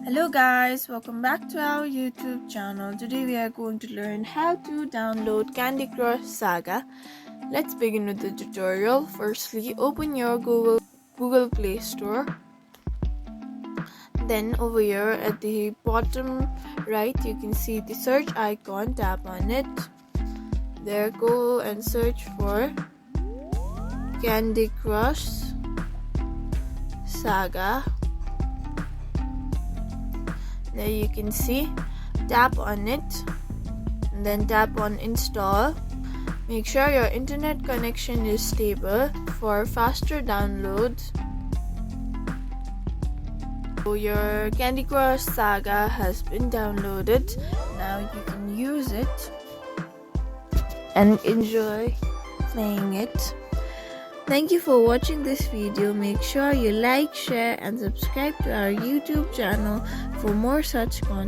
Hello guys, welcome back to our YouTube channel. Today we are going to learn how to download Candy Crush Saga. Let's begin with the tutorial. Firstly, open your Google Play Store. Then over here at the bottom right, you can see the search icon. Tap on it. There, go and search for Candy Crush Saga. There you can see, tap on it and then tap on install. Make sure your internet connection is stable for faster downloads. So your Candy Crush Saga has been downloaded. Now you can use it and enjoy playing it. Thank you for watching this video. Make sure you like, share and subscribe to our YouTube channel for more such content.